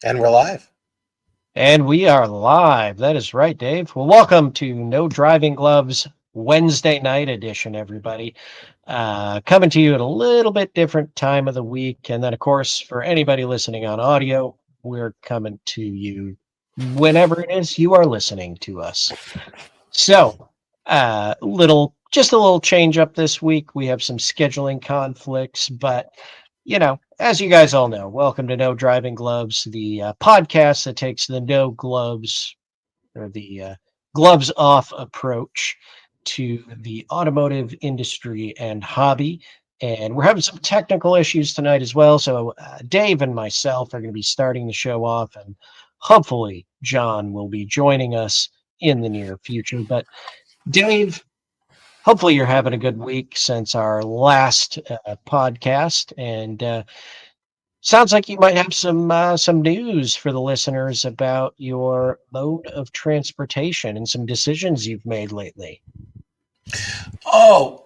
And we're live. And we are live. That is right, Dave. Well, welcome to No Driving Gloves Wednesday night edition, everybody. Coming to you at a little bit different time of the week. And then, of course, for anybody listening on audio, we're coming to you whenever it is you are listening to us. So, just a little change up this week. We have some scheduling conflicts, but as you guys all know, welcome to No Driving Gloves, the podcast that takes the no gloves or the gloves off approach to the automotive industry and hobby. And we're having some technical issues tonight as well. So Dave and myself are going to be starting the show off, and hopefully John will be joining us in the near future. But Dave, hopefully you're having a good week since our last podcast, and sounds like you might have some news for the listeners about your mode of transportation and some decisions you've made lately. Oh,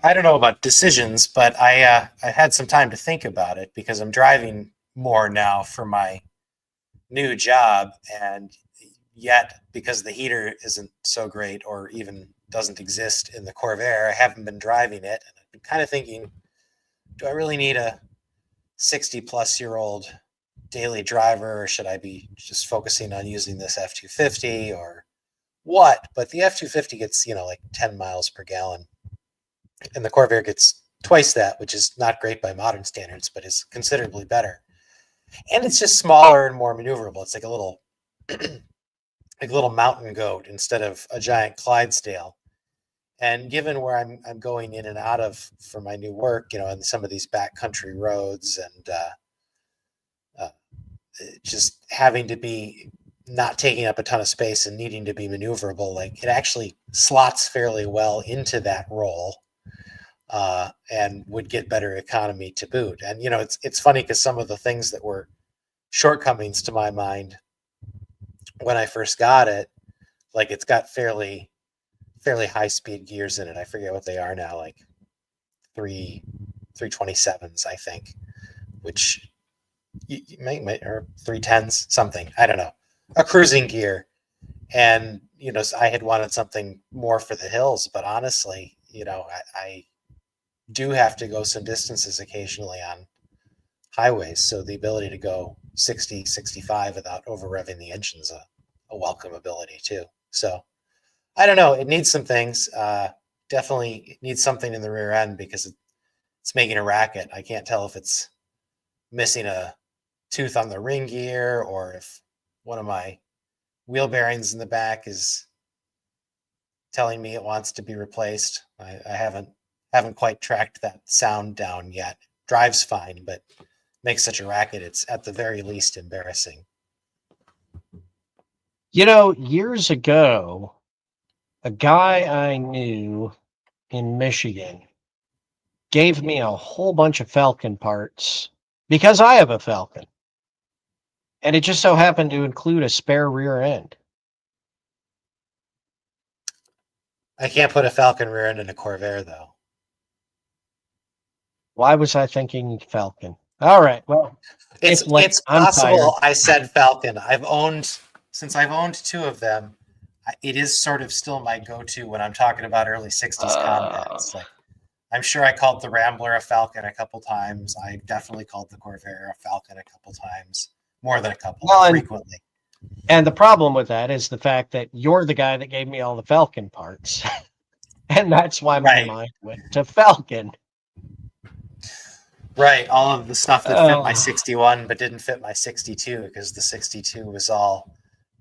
I don't know about decisions, but I had some time to think about it because I'm driving more now for my new job, and yet because the heater isn't so great or even doesn't exist in the Corvair, I haven't been driving it, and I've been kind of thinking, do I really need a 60-plus-year-old daily driver, or should I be just focusing on using this F250 or what? But the F250 gets, like 10 miles per gallon, and the Corvair gets twice that, which is not great by modern standards, but is considerably better. And it's just smaller and more maneuverable. It's like a little like a little mountain goat instead of a giant Clydesdale. And given where I'm going in and out of for my new work, on some of these backcountry roads, and uh, just having to be not taking up a ton of space and needing to be maneuverable, like it actually slots fairly well into that role, and would get better economy to boot. And it's funny because some of the things that were shortcomings to my mind when I first got it, like it's got fairly high speed gears in it. I forget what they are now, like 327s, I think, which you might or 310s, something. I don't know, a cruising gear. And I had wanted something more for the hills, but honestly, I do have to go some distances occasionally on highways. So the ability to go 60, 65 without over revving the engine's a welcome ability too. So I don't know. It needs some things. Definitely it needs something in the rear end because it's making a racket. I can't tell if it's missing a tooth on the ring gear or if one of my wheel bearings in the back is telling me it wants to be replaced. I haven't quite tracked that sound down yet. Drives fine, but makes such a racket. It's at the very least embarrassing. Years ago, a guy I knew in Michigan gave me a whole bunch of Falcon parts because I have a Falcon, and it just so happened to include a spare rear end. I can't put a Falcon rear end in a Corvair though. Why was I thinking Falcon? All right, well, It's it's late. it's I'm tired. possible I said Falcon. I've owned two of them. It is sort of still my go-to when I'm talking about early '60s Uh, compacts. Like I'm sure I called the Rambler a Falcon a couple times. I definitely called the Corvair a Falcon a couple times, more than a couple, well, frequently. and the problem with that is the fact that you're the guy that gave me all the Falcon parts. And that's why my Right, mind went to Falcon. right. All of the stuff that fit my Uh, 61 but didn't fit my 62 because the 62 was all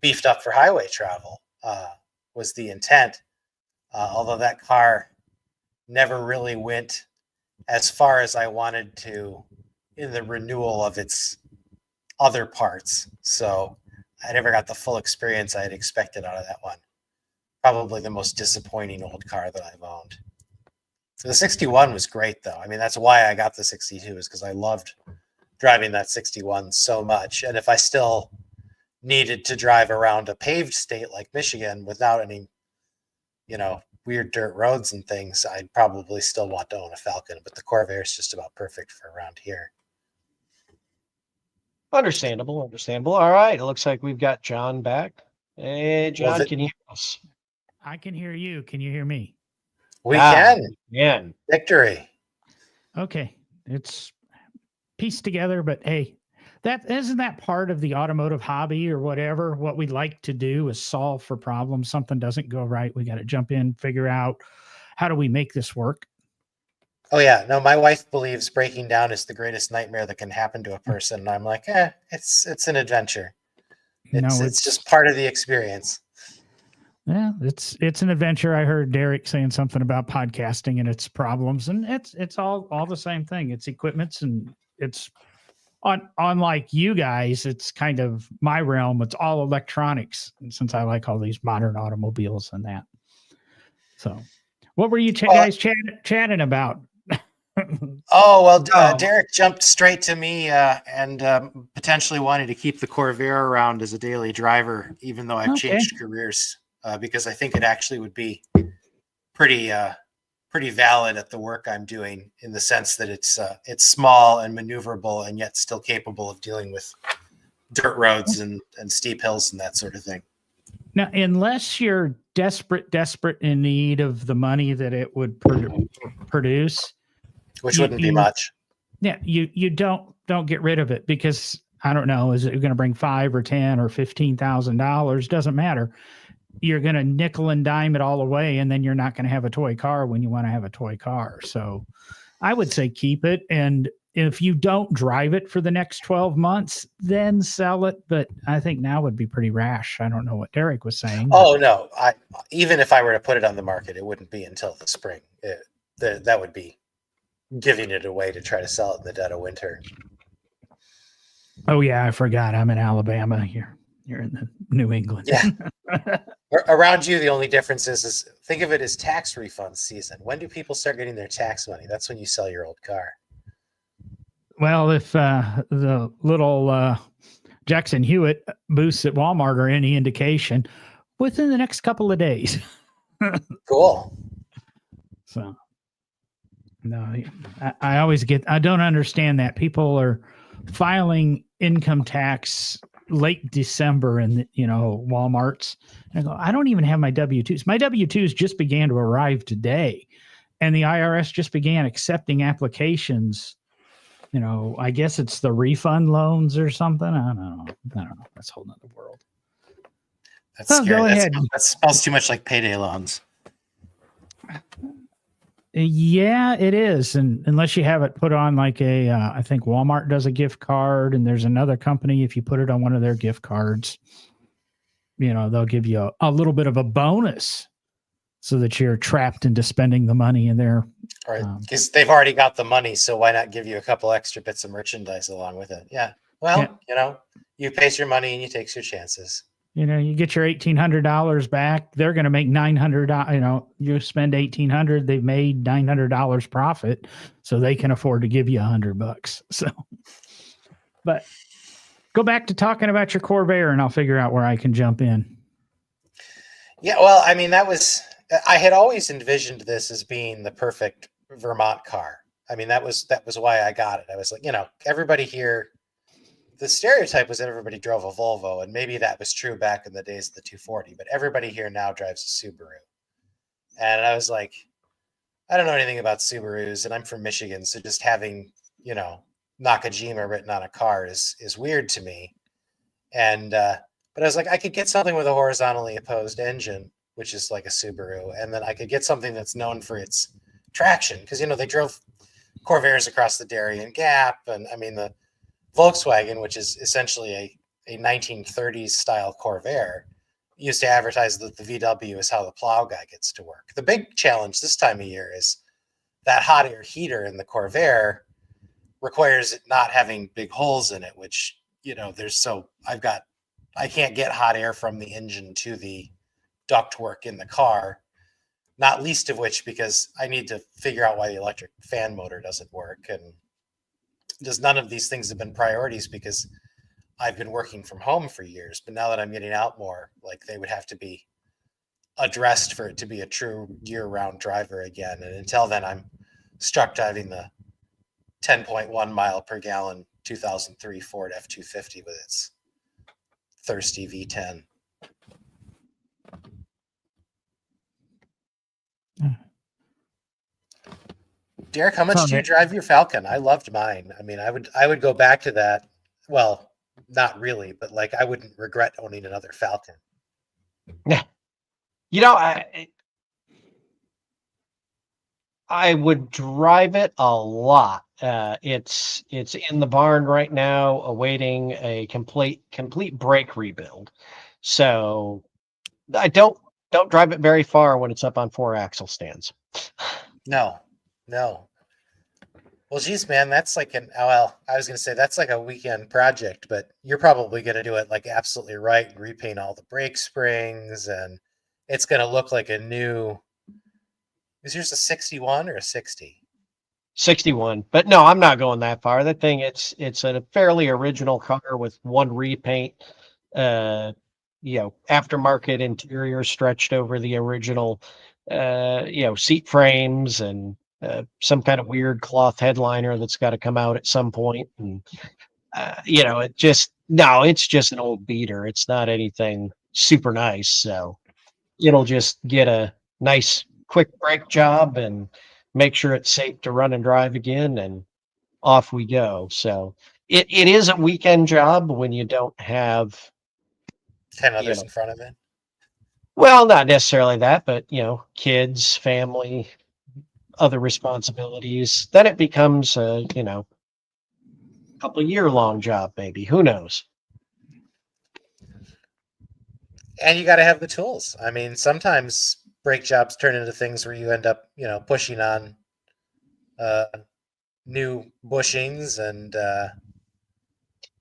beefed up for highway travel. Was the intent. Although that car never really went as far as I wanted to in the renewal of its other parts. So I never got the full experience I had expected out of that one. Probably the most disappointing old car that I've owned. The 61 was great though. I mean, that's why I got the 62 is because I loved driving that 61 so much. And if I still needed to drive around a paved state like Michigan without any, weird dirt roads and things, I'd probably still want to own a Falcon. But the Corvair is just about perfect for around here. Understandable, understandable. All right, it looks like we've got John back. Hey, Well, John, can you hear us? I can hear you. Can you hear me? we can. Yeah. Victory. Okay. It's pieced together, but hey, that isn't that part of the automotive hobby or whatever. What we like to do is solve for problems. Something doesn't go right. We got to jump in, figure out how do we make this work. Oh yeah, no, my wife believes breaking down is the greatest nightmare that can happen to a person. And I'm like, it's an adventure. It's just part of the experience. Yeah, it's an adventure. I heard Derek saying something about podcasting and its problems, and it's all the same thing. It's equipments, and it's unlike you guys, it's kind of my realm. It's all electronics, and since I like all these modern automobiles and that. So, what were you guys chatting about? Oh well, Derek jumped straight to me and potentially wanted to keep the Corvair around as a daily driver, even though I've changed careers, because I think it actually would be pretty valid at the work I'm doing, in the sense that it's small and maneuverable and yet still capable of dealing with dirt roads and steep hills and that sort of thing. Now, unless you're desperate in need of the money that it would produce. Which wouldn't be much. Yeah, you don't get rid of it, because I don't know, is it going to bring $5,000 or $10,000 or $15,000? Doesn't matter. You're going to nickel and dime it all away, and then you're not going to have a toy car when you want to have a toy car. So I would say keep it, and if you don't drive it for the next 12 months, then sell it. But I think now would be pretty rash. I don't know what Derek was saying. Oh no, even if I were to put it on the market, it wouldn't be until the spring. That would be giving it away to try to sell it in the dead of winter. Oh yeah, I forgot. I'm in Alabama. You're in the New England. Yeah. Around you, the only difference is think of it as tax refund season. When do people start getting their tax money? That's when you sell your old car. Well, if the little Jackson Hewitt booths at Walmart are any indication, within the next couple of days. Cool. So. No, I always I don't understand that. People are filing income tax late December in, Walmarts. And I go, I don't even have my W-2s. My W-2s just began to arrive today, and the IRS just began accepting applications. I guess it's the refund loans or something. I don't know. That's a whole nother world. That's scary. Go ahead. That smells too much like payday loans. Yeah, it is. And unless you have it put on like I think Walmart does a gift card, and there's another company, if you put it on one of their gift cards, they'll give you a little bit of a bonus so that you're trapped into spending the money in there. Right. Because they've already got the money. So why not give you a couple extra bits of merchandise along with it? Yeah. Well, you pays your money and you takes your chances. You get your $1,800 back. They're going to make $900. You spend $1,800, they've made $900 profit, so they can afford to give you $100. So, but go back to talking about your Corvair, and I'll figure out where I can jump in. Yeah, well, I mean, I had always envisioned this as being the perfect Vermont car. I mean, that was why I got it. I was like, everybody here. The stereotype was that everybody drove a Volvo, and maybe that was true back in the days of the 240, but everybody here now drives a Subaru. And I was like, I don't know anything about Subarus, and I'm from Michigan, so just having, Nakajima written on a car is weird to me. And but I was like, I could get something with a horizontally opposed engine, which is like a Subaru, and then I could get something that's known for its traction, because they drove Corvairs across the Darien Gap, and I mean the Volkswagen, which is essentially a 1930s style Corvair, used to advertise that the VW is how the plow guy gets to work. The big challenge this time of year is that hot air heater in the Corvair requires it not having big holes in it, which, I can't get hot air from the engine to the ductwork in the car, not least of which because I need to figure out why the electric fan motor doesn't work. And just none of these things have been priorities because I've been working from home for years. But now that I'm getting out more, like they would have to be addressed for it to be a true year-round driver again. And until then, I'm stuck driving the 10.1 mile per gallon 2003 Ford F-250 with its thirsty V10. Derek, how much do you drive your Falcon? I loved mine. I mean, I would go back to that. Well, not really, but like I wouldn't regret owning another Falcon. You know, I would drive it a lot. It's in the barn right now, awaiting a complete brake rebuild. So I don't drive it very far when it's up on 4-axle stands. No. Well, geez, man, that's like I was going to say that's like a weekend project, but you're probably going to do it like absolutely right and repaint all the brake springs, and it's going to look like a new. Is yours a 61 or a 60? 61, but no, I'm not going that far. That thing, it's a fairly original car with one repaint, aftermarket interior stretched over the original, seat frames and some kind of weird cloth headliner that's got to come out at some point. And, it's just an old beater. It's not anything super nice. So it'll just get a nice quick brake job and make sure it's safe to run and drive again, and off we go. So it is a weekend job when you don't have 10 others in front of it. Well, not necessarily that, but kids, family, other responsibilities. Then it becomes a couple year long job, maybe. Who knows? And you got to have the tools. I mean, sometimes brake jobs turn into things where you end up, pushing on new bushings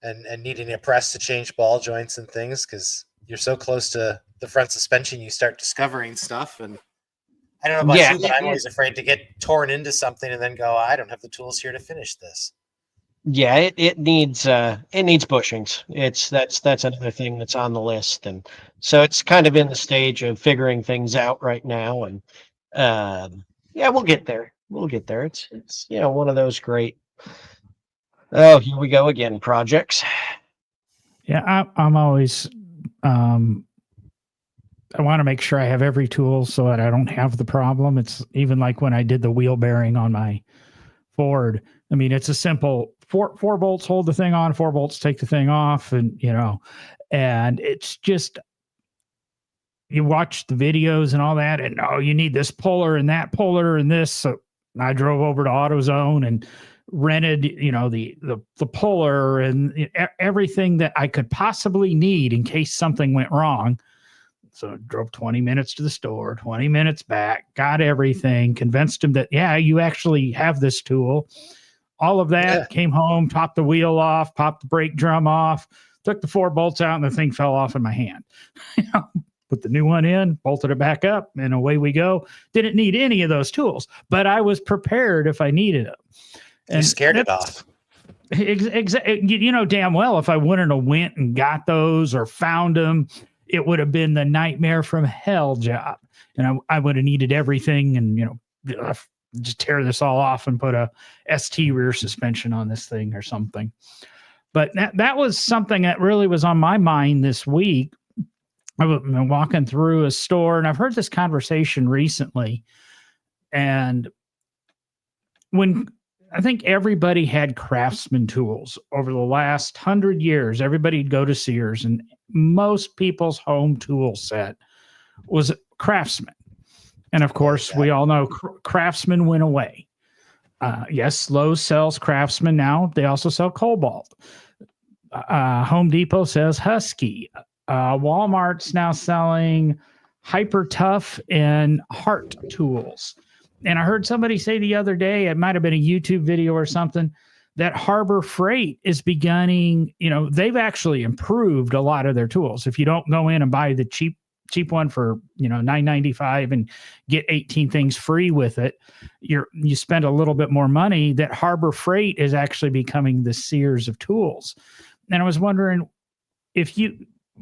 and needing a press to change ball joints and things because you're so close to the front suspension, you start discovering stuff. And I don't know about you, but I'm always afraid to get torn into something and then go, I don't have the tools here to finish this. Yeah, it needs bushings. That's another thing that's on the list, and so it's kind of in the stage of figuring things out right now. And we'll get there. It's one of those great. Oh, here we go again. Projects. Yeah, I'm always. I want to make sure I have every tool so that I don't have the problem. It's even like when I did the wheel bearing on my Ford. I mean, it's a simple 4 bolts hold the thing on, 4 bolts take the thing off, and and it's just you watch the videos and all that, and you need this puller and that puller and this. So I drove over to AutoZone and rented, the puller and everything that I could possibly need in case something went wrong. So I drove 20 minutes to the store, 20 minutes back, got everything, convinced him that, you actually have this tool. All of that, came home, popped the wheel off, popped the brake drum off, took the 4 bolts out, and the thing fell off in my hand. Put the new one in, bolted it back up, and away we go. Didn't need any of those tools, but I was prepared if I needed them. And you scared it off. Exactly. Damn well, if I wouldn't have went and got those or found them, it would have been the nightmare from hell job. And I would have needed everything and, just tear this all off and put a ST rear suspension on this thing or something. But that was something that really was on my mind this week. I've been walking through a store and I've heard this conversation recently. And when I think everybody had Craftsman tools over the last 100 years, everybody'd go to Sears and most people's home tool set was Craftsman. And of course, we all know Craftsman went away. Yes, Lowe's sells Craftsman now. They also sell Cobalt. Home Depot says Husky. Walmart's now selling Hyper Tough and Hart tools. And I heard somebody say the other day, it might have been a YouTube video or something, that Harbor Freight is beginning, they've actually improved a lot of their tools. If you don't go in and buy the cheap one for, $9.95 and get 18 things free with it, you spend a little bit more money. That Harbor Freight is actually becoming the Sears of tools. And I was wondering if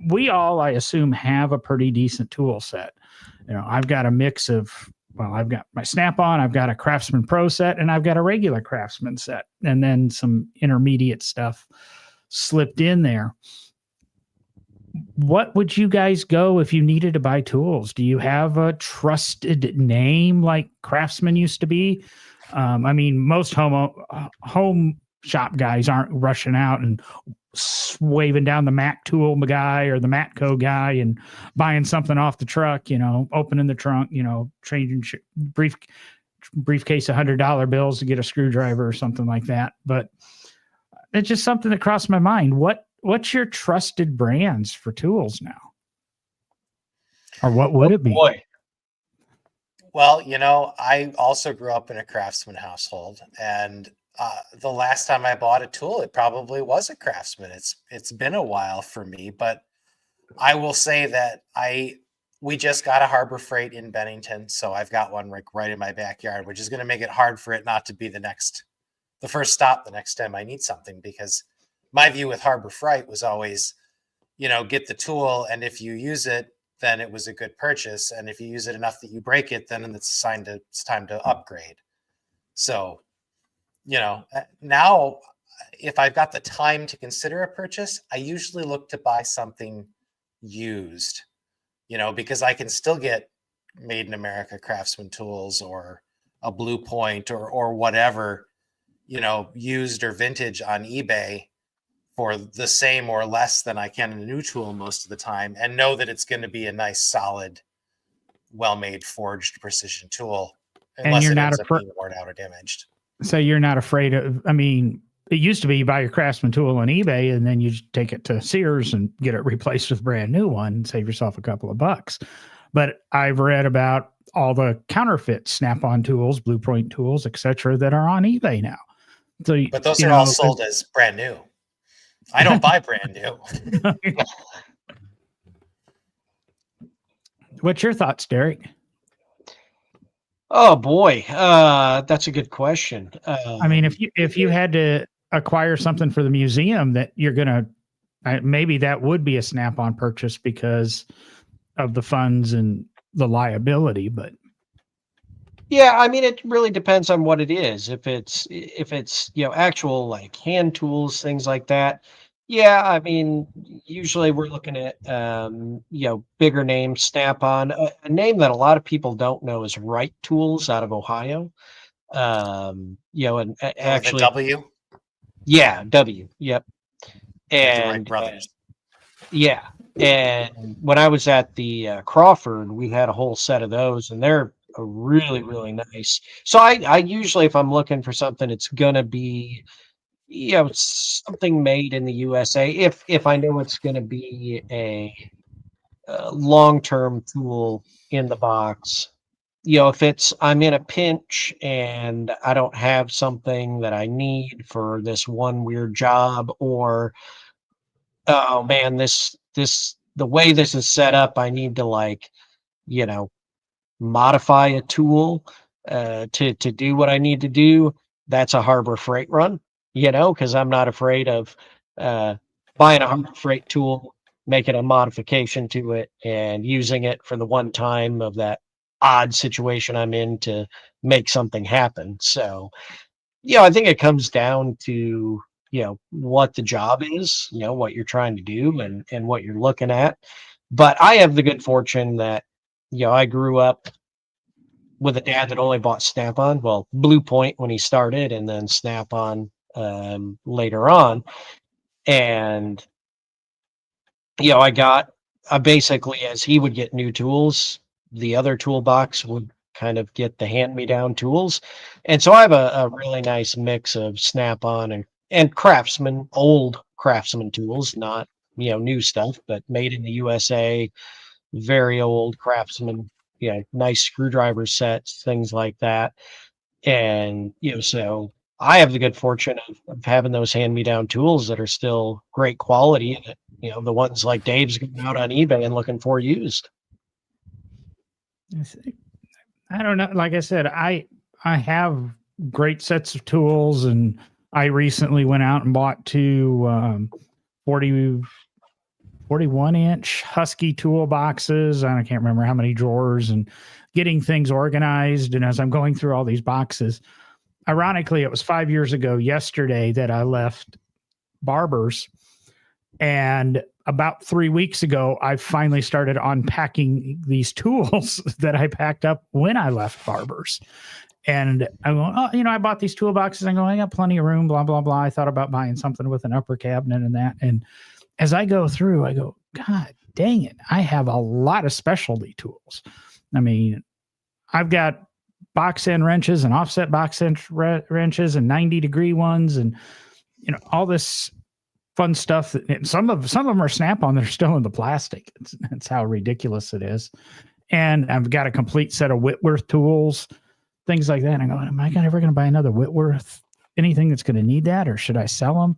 we all, I assume, have a pretty decent tool set. I've got a mix of well, I've got my Snap-on, I've got a Craftsman Pro set, and I've got a regular Craftsman set, and then some intermediate stuff slipped in there. What would you guys go if you needed to buy tools? Do you have a trusted name like Craftsman used to be? I mean, most home shop guys aren't rushing out and waving down the Mac Tool guy or the Matco guy and buying something off the truck, opening the trunk, changing briefcase $100 bills to get a screwdriver or something like that. But it's just something that crossed my mind. What's your trusted brands for tools now? Or what would it be? Boy. Well, I also grew up in a Craftsman household, and the last time I bought a tool, it probably was a Craftsman. It's been a while for me, but I will say that we just got a Harbor Freight in Bennington, so I've got one right in my backyard, which is going to make it hard for it not to be the first stop the next time I need something, because my view with Harbor Freight was always, get the tool, and if you use it, then it was a good purchase. And if you use it enough that you break it, then it's time to upgrade. So, now if I've got the time to consider a purchase, I usually look to buy something used, because I can still get made in America Craftsman tools or a Blue Point or whatever, used or vintage on eBay for the same or less than I can in a new tool most of the time, and know that it's going to be a nice, solid, well-made, forged precision tool, unless you're it not ends up being worn out or damaged. So you're not afraid of, it used to be you buy your Craftsman tool on eBay and then you take it to Sears and get it replaced with a brand new one and save yourself a couple of bucks. But I've read about all the counterfeit Snap-on tools, Blue Point tools, etc., that are on eBay now. So, but those are all sold as brand new. I don't buy brand new. What's your thoughts, Derek? Oh boy, that's a good question. If you had to acquire something for the museum that you're gonna, maybe that would be a Snap-on purchase because of the funds and the liability. But yeah, it really depends on what it is. If it's actual like hand tools, things like that. Yeah, usually we're looking at bigger names. Snap-on, a name that a lot of people don't know is Wright Tools out of Ohio. And actually W. Yeah, W. Yep. And And brothers. yeah, and when I was at the Crawford, we had a whole set of those, and they're really, really nice. So I usually, if I'm looking for something, it's gonna be something made in the USA. If I know it's gonna be a long-term tool in the box. If I'm in a pinch and I don't have something that I need for this one weird job, or oh man, the way this is set up, I need to modify a tool to do what I need to do. That's a Harbor Freight run, because I'm not afraid of buying a Harbor Freight tool, making a modification to it, and using it for the one time of that odd situation I'm in to make something happen. So, I think it comes down to, what the job is, what you're trying to do and what you're looking at. But I have the good fortune that, I grew up with a dad that only bought Snap-on, well, Blue Point when he started, and then Snap-on later on. And, I basically, as he would get new tools, the other toolbox would kind of get the hand-me-down tools. And so I have a really nice mix of Snap-on and Craftsman, old Craftsman tools, not, new stuff, but made in the USA, very old Craftsman, nice screwdriver sets, things like that. And, so I have the good fortune of having those hand-me-down tools that are still great quality, that, the ones like Dave's going out on eBay and looking for used. I don't know. Like I said, I have great sets of tools, and I recently went out and bought two 40 41-inch Husky toolboxes. I can't remember how many drawers, and getting things organized. And as I'm going through all these boxes, ironically, it was 5 years ago yesterday that I left Barber's. And about 3 weeks ago, I finally started unpacking these tools that I packed up when I left Barber's. And I'm going, oh, I bought these toolboxes. I'm going, I got plenty of room, blah, blah, blah. I thought about buying something with an upper cabinet and that. And as I go through, I go, God dang it. I have a lot of specialty tools. I mean, I've got box end wrenches and offset box end wrenches and 90-degree ones and, all this fun stuff. Some of them are Snap-on. They're still in the plastic. That's how ridiculous it is. And I've got a complete set of Whitworth tools, things like that. And I go, am I ever going to buy another Whitworth? Anything that's going to need that, or should I sell them?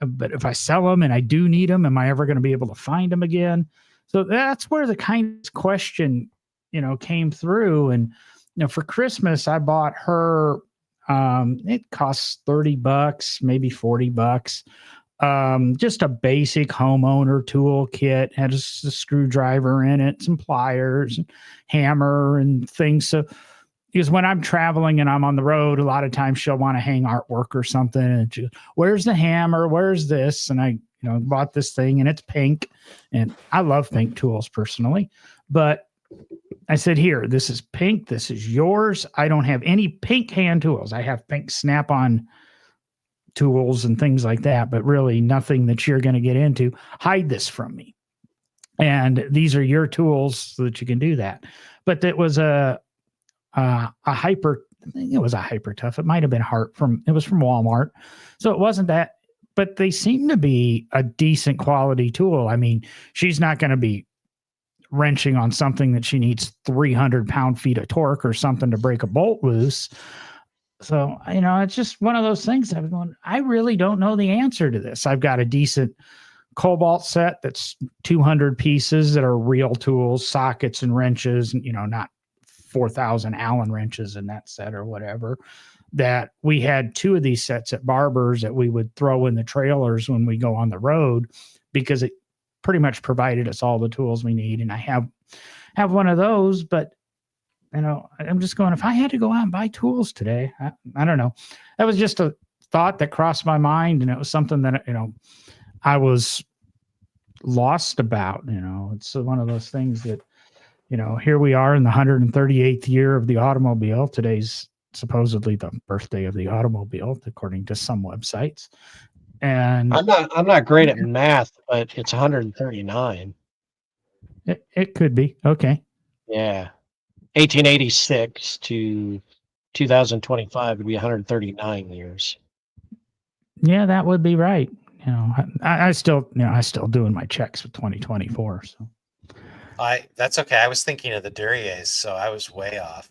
But if I sell them and I do need them, am I ever going to be able to find them again? So that's where the kind of question, came through. And, for Christmas, I bought her, it costs $30, maybe $40. Just a basic homeowner tool kit, had a screwdriver in it, some pliers, hammer and things. So, because when I'm traveling and I'm on the road, a lot of times she'll want to hang artwork or something. And she goes, where's the hammer? Where's this? And I, bought this thing and it's pink. And I love pink tools personally. But I said, here, this is pink. This is yours. I don't have any pink hand tools. I have pink Snap-on tools and things like that, but really nothing that you're going to get into. Hide this from me. And these are your tools so that you can do that. But it was a Hyper, I think it was a Hyper Tough. It might have been it was from Walmart. So it wasn't that, but they seem to be a decent quality tool. I mean, she's not going to be wrenching on something that she needs 300 pound-feet of torque or something to break a bolt loose. So, it's just one of those things. I'm going, I really don't know the answer to this. I've got a decent Cobalt set that's 200 pieces that are real tools, sockets and wrenches, and, not 4,000 Allen wrenches in that set or whatever. That we had 2 of these sets at Barber's that we would throw in the trailers when we go on the road, because it pretty much provided us all the tools we need. And I have one of those, but I'm just going, if I had to go out and buy tools today, I don't know. That was just a thought that crossed my mind. And it was something that, I was lost about. It's one of those things that, here we are in the 138th year of the automobile. Today's supposedly the birthday of the automobile, according to some websites. And I'm not great at math, but it's 139. It could be. Okay. Yeah. 1886 to 2025 would be 139 years. Yeah, that would be right. I still doing my checks with 2024. So that's okay. I was thinking of the Duryers, so I was way off.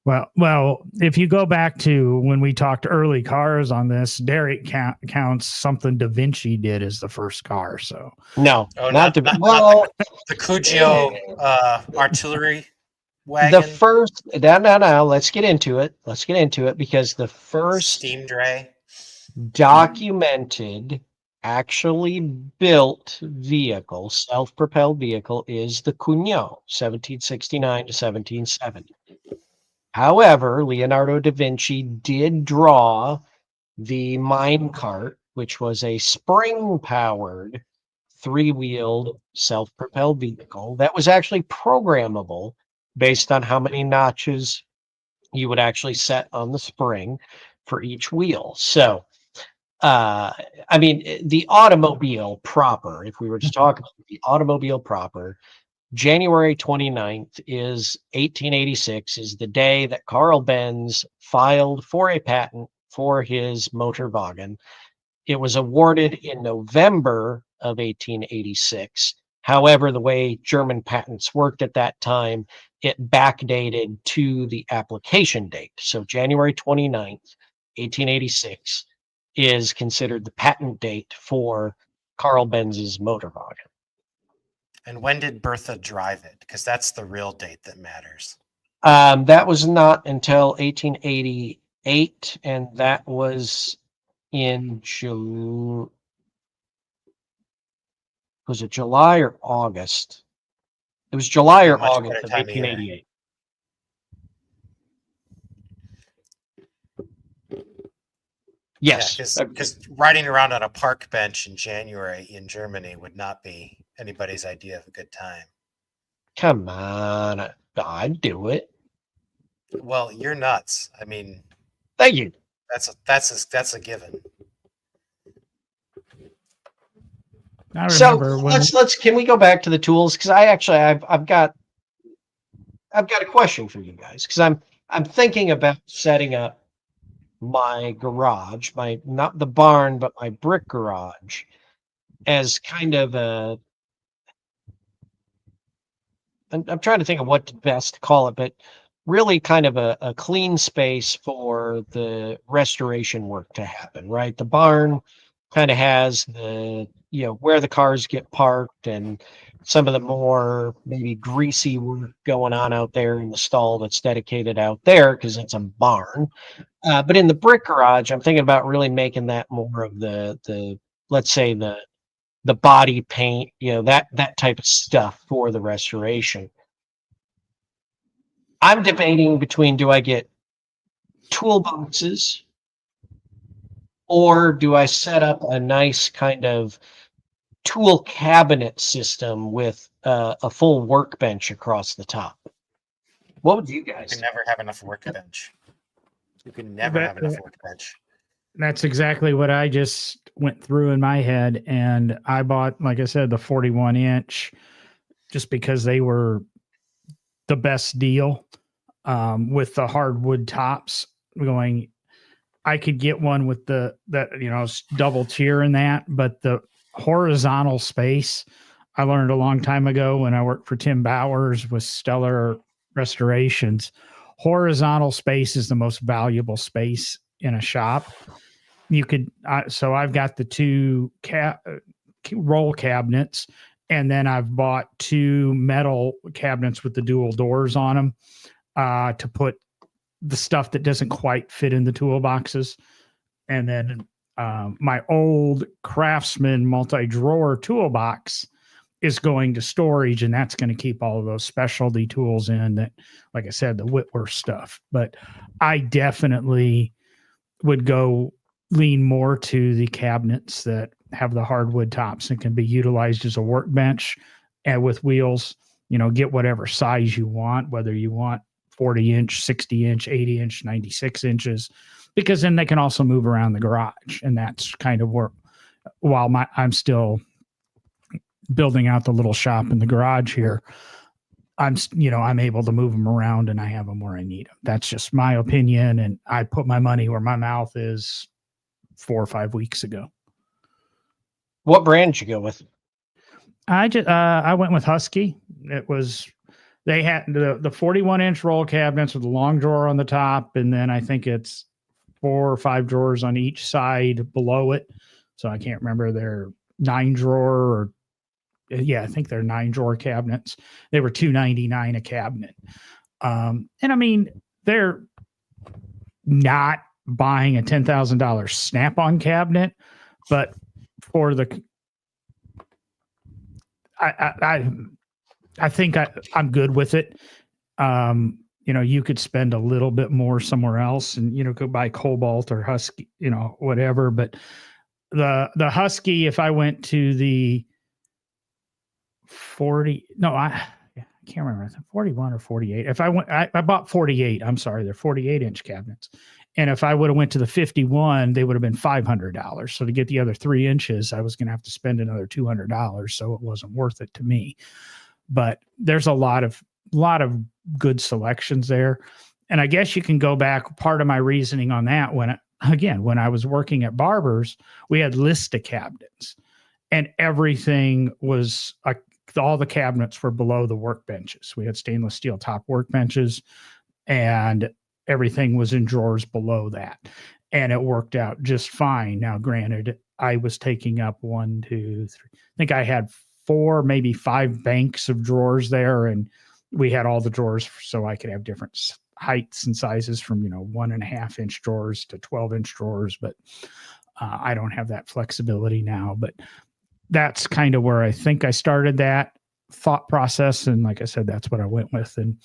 Well, if you go back to when we talked early cars on this, Derek counts something Da Vinci did as the first car. So no, not the Cugio artillery wagon. The first, no. Let's get into it. Because the first steam dray documented, actually built vehicle, self-propelled vehicle, is the Cugnot, 1769 to 1770. However, Leonardo da Vinci did draw the minecart, which was a spring-powered, 3-wheeled, self-propelled vehicle that was actually programmable based on how many notches you would actually set on the spring for each wheel. So, the automobile proper, if we were to talk about the automobile proper, January 29th is 1886 is the day that Carl Benz filed for a patent for his Motorwagen. It was awarded in November of 1886. However, the way German patents worked at that time, it backdated to the application date. So January 29th, 1886 is considered the patent date for Carl Benz's Motorwagen. And when did Bertha drive it? Because that's the real date that matters. That was not until 1888, and that was in July. Was it July or August? It was July A or much August better of time of year. 1888. Yes. Because riding around on a park bench in January in Germany would not be anybody's idea of a good time. Come on. I'd do it. Well, you're nuts. I mean, Thank you. that's a given. I So remember when let's can we go back to the tools? Because I've got a question for you guys, because I'm thinking about setting up my garage, my not the barn, but my brick garage, as kind of a. I'm trying to think of what to best call it, but really kind of a clean space for the restoration work to happen, right? The barn kind of has the, where the cars get parked and some of the more maybe greasy work going on out there in the stall that's dedicated out there because it's a barn. But in the brick garage, I'm thinking about really making that more of the let's say the body paint, that type of stuff for the restoration. I'm debating between, do I get toolboxes or do I set up a nice kind of tool cabinet system with a full workbench across the top? What would you You guys can do? never have enough workbench. You can never have enough workbench. that's exactly what I just went through in my head. And I bought, like I said, the 41 inch just because they were the best deal with the hardwood tops going. I could get one with double tier in that, but the horizontal space, I learned a long time ago when I worked for Tim Bowers with Stellar Restorations, horizontal space is the most valuable space in a shop. You could, so I've got the two roll cabinets, and then I've bought two metal cabinets with the dual doors on them to put the stuff that doesn't quite fit in the toolboxes. And then my old Craftsman multi-drawer toolbox is going to storage, and that's going to keep all of those specialty tools in that, like I said, the Whitworth stuff. But I definitely would go lean more to the cabinets that have the hardwood tops and can be utilized as a workbench and with wheels, get whatever size you want, whether you want 40 inch, 60 inch, 80 inch, 96 inches, because then they can also move around the garage. And that's kind of where, while I'm still building out the little shop in the garage here, I'm able to move them around and I have them where I need them. That's just my opinion. And I put my money where my mouth is 4 or 5 weeks ago. What brand did you go with? I went with Husky. They had the 41 inch roll cabinets with a long drawer on the top. And then I think it's 4 or 5 drawers on each side below it. So I can't remember, they're 9 drawer or I think they're 9 drawer cabinets. They were $299 a cabinet. And I mean, they're not buying a $10,000 Snap-on cabinet, but for the, I think I'm good with it. You could spend a little bit more somewhere else and, go buy Cobalt or Husky, whatever. But the Husky, if I went to the 40, no, I can't remember, 41 or 48. If I went, I bought 48. I'm sorry. They're 48 inch cabinets. And if I would have went to the 51, they would have been $500. So to get the other 3 inches, I was going to have to spend another $200. So it wasn't worth it to me. But there's a lot of good selections there. And I guess you can go back. Part of my reasoning on that, when I was working at Barber's, we had Lista cabinets and everything was all the cabinets were below the workbenches. We had stainless steel top workbenches and everything was in drawers below that. And it worked out just fine. Now, granted, I was taking up 1, 2, 3. I think I had 4, maybe 5 banks of drawers there. And we had all the drawers so I could have different heights and sizes from, 1.5 inch drawers to 12 inch drawers. But I don't have that flexibility now. But that's kind of where I think I started that thought process. And like I said, that's what I went with. And,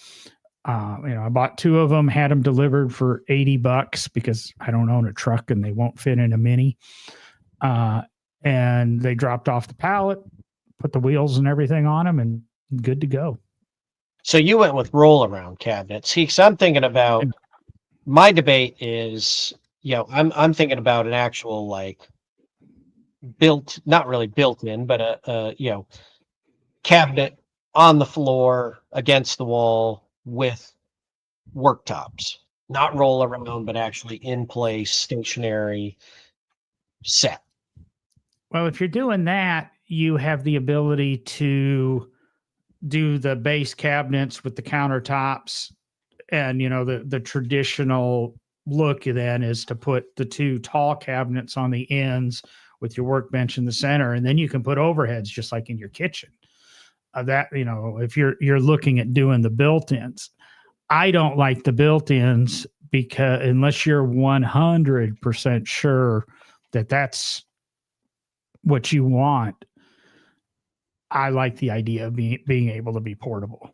I bought 2 of them, had them delivered for $80 because I don't own a truck and they won't fit in a Mini. And they dropped off the pallet, put the wheels and everything on them, and good to go. So you went with roll around cabinets. See, 'cause I'm thinking about, my debate is, I'm thinking about an actual like not really built in, but a cabinet on the floor against the wall with worktops, not roll around, but actually in place, stationary set. Well, if you're doing that, you have the ability to do the base cabinets with the countertops, and the traditional look then is to put the 2 tall cabinets on the ends with your workbench in the center, and then you can put overheads just like in your kitchen. That if you're looking at doing the built-ins, I don't like the built-ins because unless you're 100% sure that that's what you want, I like the idea of being able to be portable.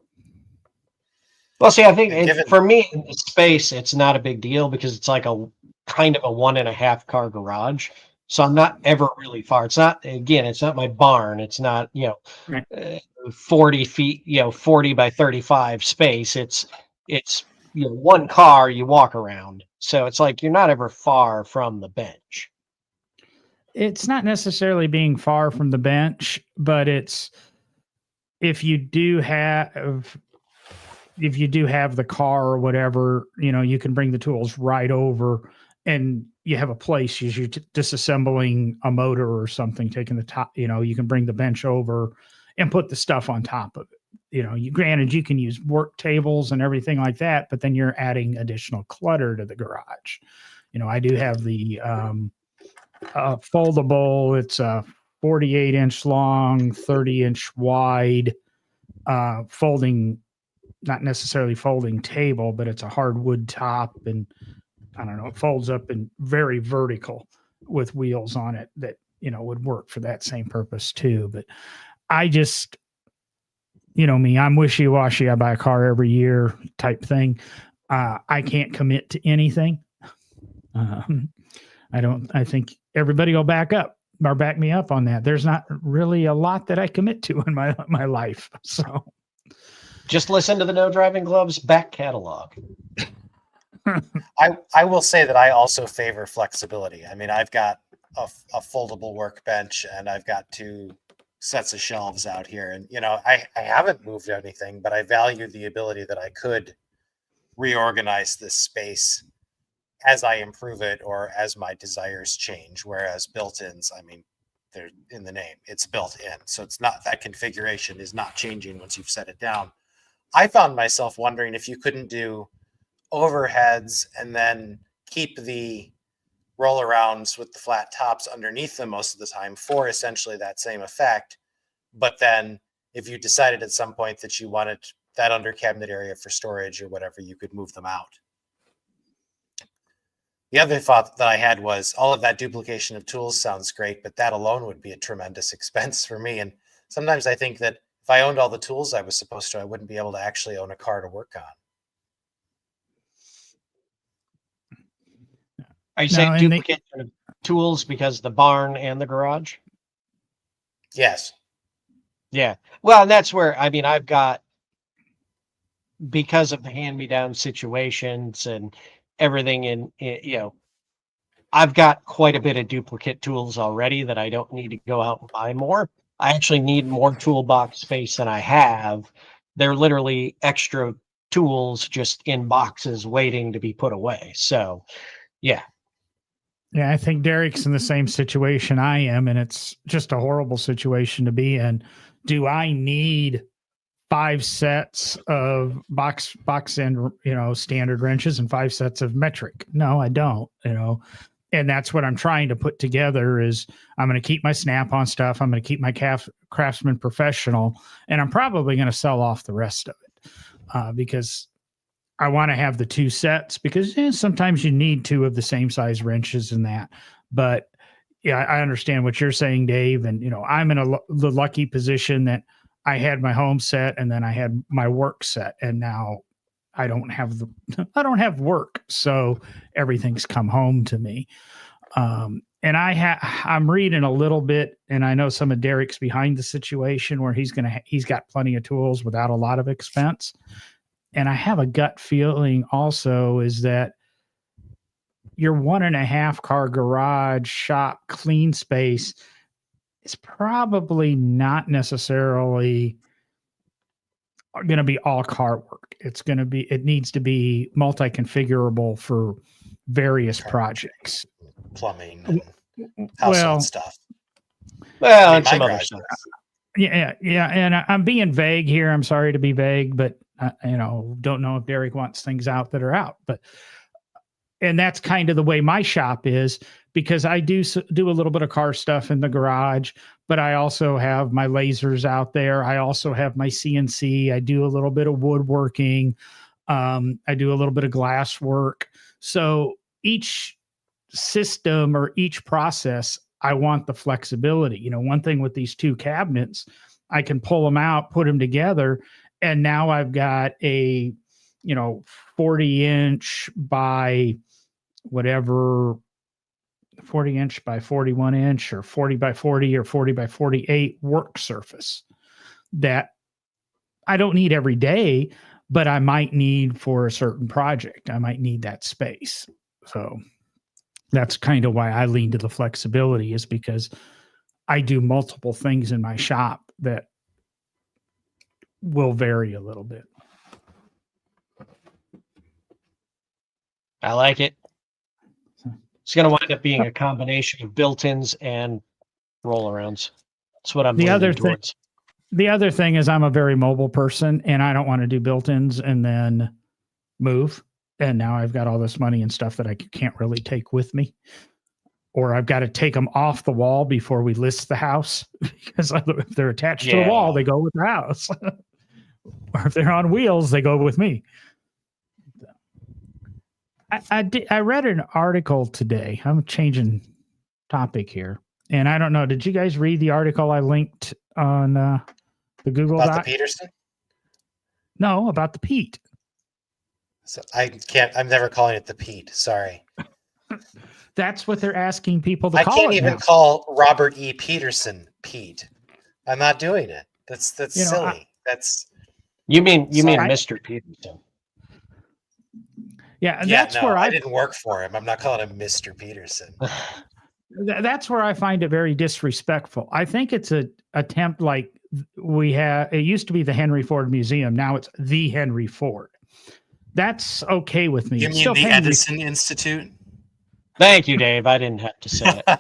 Well, see, I think for me in the space, it's not a big deal because it's like a kind of a 1.5 car garage. So I'm not ever really far. It's not my barn. It's not, Right. 40 feet, 40 by 35 space. It's, one car you walk around. So it's like, you're not ever far from the bench. It's not necessarily being far from the bench, but it's if you do have the car or whatever, you can bring the tools right over, and you have a place as you're disassembling a motor or something, taking the top, you can bring the bench over and put the stuff on top of it. Granted, you can use work tables and everything like that, but then you're adding additional clutter to the garage. I do have the foldable. It's a 48-inch long, 30-inch wide, folding, not necessarily folding table, but it's a hardwood top, and I don't know, it folds up and very vertical with wheels on it that would work for that same purpose too. But I just, me, I'm wishy-washy. I buy a car every year type thing. I can't commit to anything. I think everybody will back me up on that. There's not really a lot that I commit to in my life. So just listen to the No Driving Gloves back catalog. I will say that I also favor flexibility. I mean, I've got a foldable workbench and I've got 2 sets of shelves out here, and I haven't moved anything, but I value the ability that I could reorganize this space as I improve it or as my desires change. Whereas built-ins, I mean, they're in the name, it's built in. So it's not, that configuration is not changing once you've set it down. I found myself wondering if you couldn't do overheads and then keep the roll arounds with the flat tops underneath them most of the time for essentially that same effect. But then if you decided at some point that you wanted that under cabinet area for storage or whatever, you could move them out. The other thought that I had was all of that duplication of tools sounds great, but that alone would be a tremendous expense for me. And sometimes I think that if I owned all the tools I was supposed to, I wouldn't be able to actually own a car to work on. Are you saying duplicate tools because the barn and the garage? Yes. Yeah. Well, and that's where, I mean, I've got, because of the hand-me-down situations and everything I've got quite a bit of duplicate tools already that I don't need to go out and buy more. I actually need more toolbox space than I have. They're literally extra tools just in boxes waiting to be put away. So, yeah. Yeah, I think Derek's in the same situation I am, and it's just a horrible situation to be in. Do I need 5 sets of box end, standard wrenches and 5 sets of metric? No, I don't, and that's what I'm trying to put together is I'm going to keep my Snap-on stuff. I'm going to keep my Craftsman Professional, and I'm probably going to sell off the rest of it because I want to have the 2 sets because sometimes you need 2 of the same size wrenches and that. But yeah, I understand what you're saying, Dave. And, I'm in the lucky position that I had my home set and then I had my work set, and now I don't have I don't have work. So everything's come home to me. And I'm reading a little bit, and I know some of Derek's behind the situation where he's got plenty of tools without a lot of expense. And I have a gut feeling also is that your 1.5 car garage shop clean space is probably not necessarily going to be all car work. It needs to be multi-configurable for various projects. Plumbing and household stuff. Well, I mean, and some my other garage stuff. Yeah. And I'm being vague here. I'm sorry to be vague, but don't know if Derek wants things out that are out, and that's kind of the way my shop is, because I do a little bit of car stuff in the garage, but I also have my lasers out there. I also have my CNC. I do a little bit of woodworking. I do a little bit of glass work. So each system or each process, I want the flexibility. One thing with these 2 cabinets, I can pull them out, put them together, and now I've got a 40-inch by whatever, 40-inch by 41-inch or 40 by 40 or 40 by 48 work surface that I don't need every day, but I might need for a certain project. I might need that space. So that's kind of why I lean to the flexibility, is because I do multiple things in my shop that will vary a little bit. I like it. It's going to wind up being a combination of built-ins and roll-arounds. That's what I'm leaning towards. The other thing is I'm a very mobile person, and I don't want to do built-ins and then move. And now I've got all this money and stuff that I can't really take with me. Or I've got to take them off the wall before we list the house, because if they're attached to the wall, they go with the house. Or if they're on wheels, they go with me. I read an article today. I'm changing topic here. And I don't know, did you guys read the article I linked on the Google about Doc? the Peterson? No, about the Pete. So I'm never calling it the Pete. Sorry. That's what they're asking people to call it. I can't even call Robert E. Peterson Pete. I'm not doing it. That's silly. You mean Mr. Peterson? Yeah, and that's where I didn't work for him. I'm not calling him Mr. Peterson. That's where I find it very disrespectful. I think it's an attempt like it used to be the Henry Ford Museum. Now it's the Henry Ford. That's okay with me. You mean the Edison Institute? Thank you, Dave. I didn't have to say it.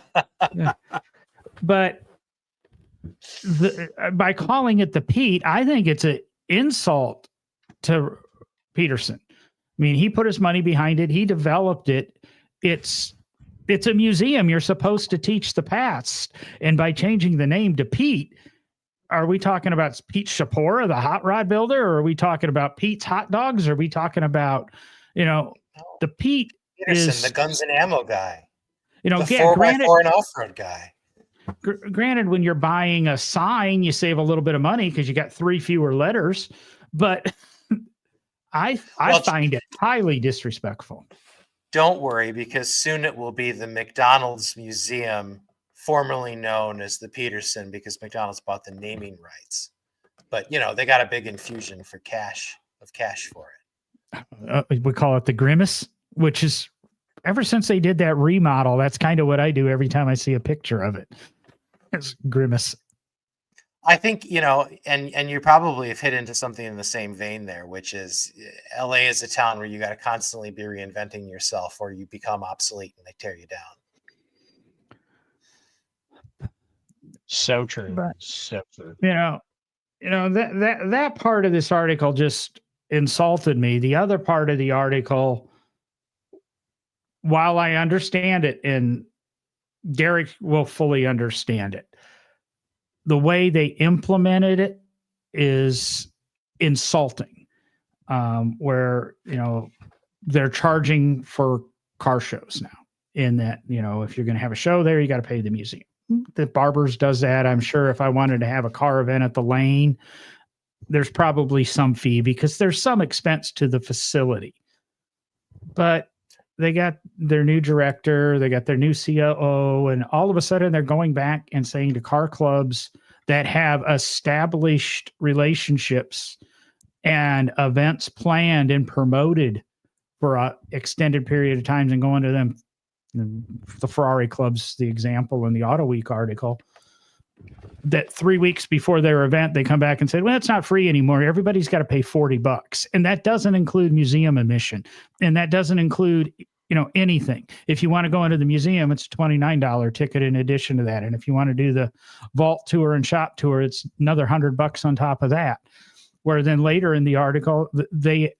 Yeah. But by calling it the Pete, I think it's an insult to Peterson. I mean, he put his money behind it. He developed it. It's a museum. You're supposed to teach the past. And by changing the name to Pete, are we talking about Pete Shapora, the hot rod builder? Or are we talking about Pete's Hot Dogs? Or are we talking about, the Pete Peterson, is the guns and ammo guy. The 4x4 and off-road guy. Granted, when you're buying a sign, you save a little bit of money because you got 3 fewer letters. But I find it highly disrespectful. Don't worry, because soon it will be the McDonald's Museum, formerly known as the Peterson, because McDonald's bought the naming rights. But they got a big infusion for cash for it. We call it the Grimace, which is ever since they did that remodel. That's kind of what I do every time I see a picture of it. It's Grimace. I think, and you probably have hit into something in the same vein there, which is LA is a town where you got to constantly be reinventing yourself or you become obsolete and they tear you down. So true. But, so true. That part of this article just insulted me. The other part of the article, while I understand it, and Derek will fully understand it, the way they implemented it is insulting, where, they're charging for car shows now. in that, if you're going to have a show there, you got to pay the museum. The Barbers does that. I'm sure if I wanted to have a car event at the Lane, there's probably some fee because there's some expense to the facility. But they got their new director, they got their new COO, and all of a sudden they're going back and saying to car clubs that have established relationships and events planned and promoted for an extended period of time and going to them. The Ferrari club's the example in the Auto Week article, that 3 weeks before their event, they come back and said, well, it's not free anymore. Everybody's got to pay $40. And that doesn't include museum admission. And that doesn't include, anything. If you want to go into the museum, it's a $29 ticket in addition to that. And if you want to do the vault tour and shop tour, it's another $100 on top of that. Where then later in the article, they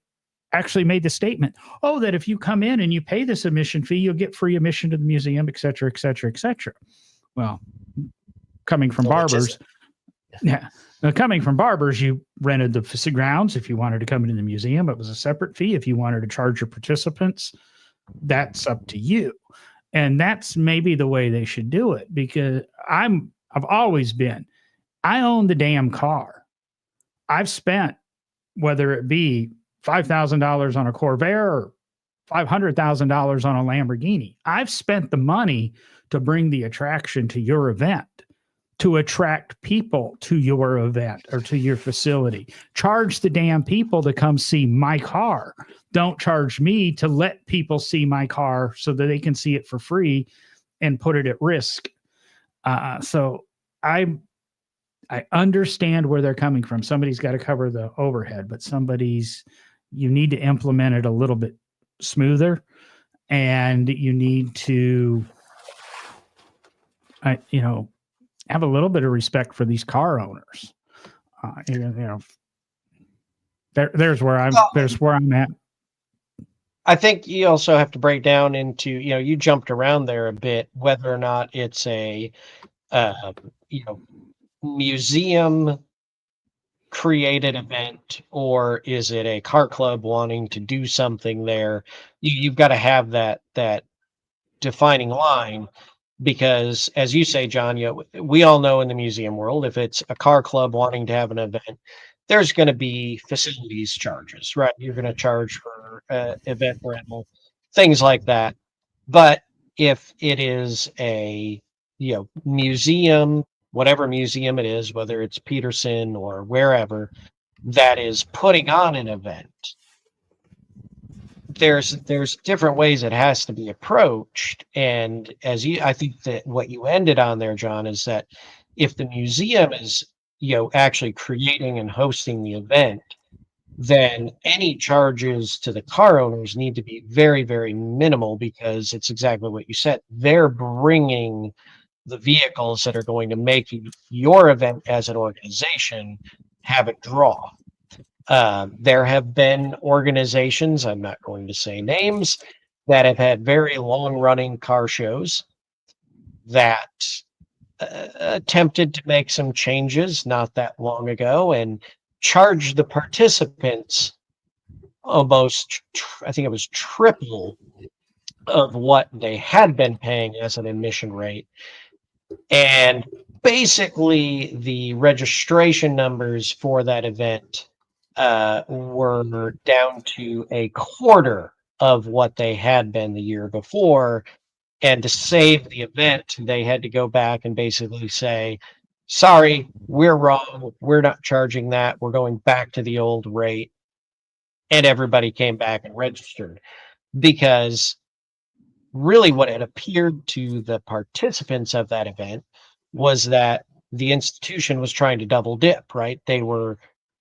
actually made the statement, that if you come in and you pay this admission fee, you'll get free admission to the museum, et cetera, et cetera, et cetera. Well, coming from Barbers, coming from Barbers, you rented the grounds. If you wanted to come into the museum, it was a separate fee. If you wanted to charge your participants, that's up to you. And that's maybe the way they should do it, because I've always been, I own the damn car. I've spent, whether it be $5,000 on a Corvair or $500,000 on a Lamborghini, I've spent the money to bring the attraction to your event, to attract people to your event or to your facility. Charge the damn people to come see my car. Don't charge me to let people see my car so that they can see it for free and put it at risk. So I understand where they're coming from. Somebody's got to cover the overhead, but you need to implement it a little bit smoother, and you need to, have a little bit of respect for these car owners. There's where I'm at. I think you also have to break down into, you jumped around there a bit, whether or not it's a, museum created event, or is it a car club wanting to do something there? You've got to have that defining line, because as you say, John, we all know in the museum world, if it's a car club wanting to have an event, there's going to be facilities charges, right? You're going to charge for event rental, things like that. But if it is a museum, whatever museum it is, whether it's Peterson or wherever, that is putting on an event, there's different ways it has to be approached. And I think that what you ended on there, John, is that if the museum is actually creating and hosting the event, then any charges to the car owners need to be very, very minimal, because it's exactly what you said. They're bringing the vehicles that are going to make your event as an organization have a draw. There have been organizations, I'm not going to say names, that have had very long-running car shows that attempted to make some changes not that long ago and charged the participants almost, I think it was triple of what they had been paying as an admission rate. And basically the registration numbers for that event were down to a quarter of what they had been the year before. And to save the event, they had to go back and basically say, sorry, we're wrong. We're not charging that. We're going back to the old rate. And everybody came back and registered, because really what it appeared to the participants of that event was that the institution was trying to double dip, right? They were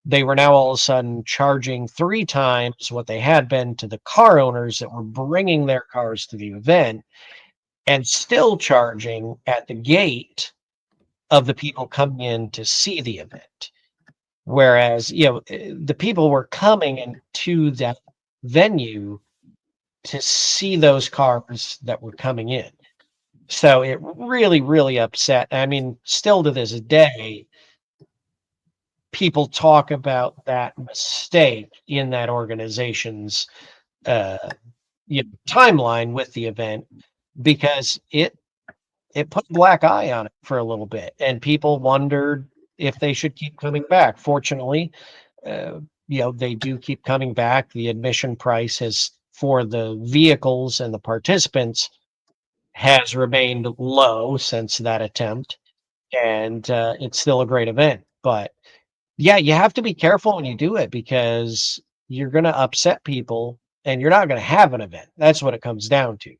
now all of a sudden charging 3 times what they had been to the car owners that were bringing their cars to the event, and still charging at the gate of the people coming in to see the event. Whereas, the people were coming into that venue to see those cars that were coming in. So it really, really upset. I mean, still to this day, people talk about that mistake in that organization's timeline with the event, because it put a black eye on it for a little bit, and people wondered if they should keep coming back. Fortunately, they do keep coming back. The admission price has, for the vehicles and the participants, has remained low since that attempt, and it's still a great event. But yeah, you have to be careful when you do it because you're going to upset people, and you're not going to have an event. That's what it comes down to.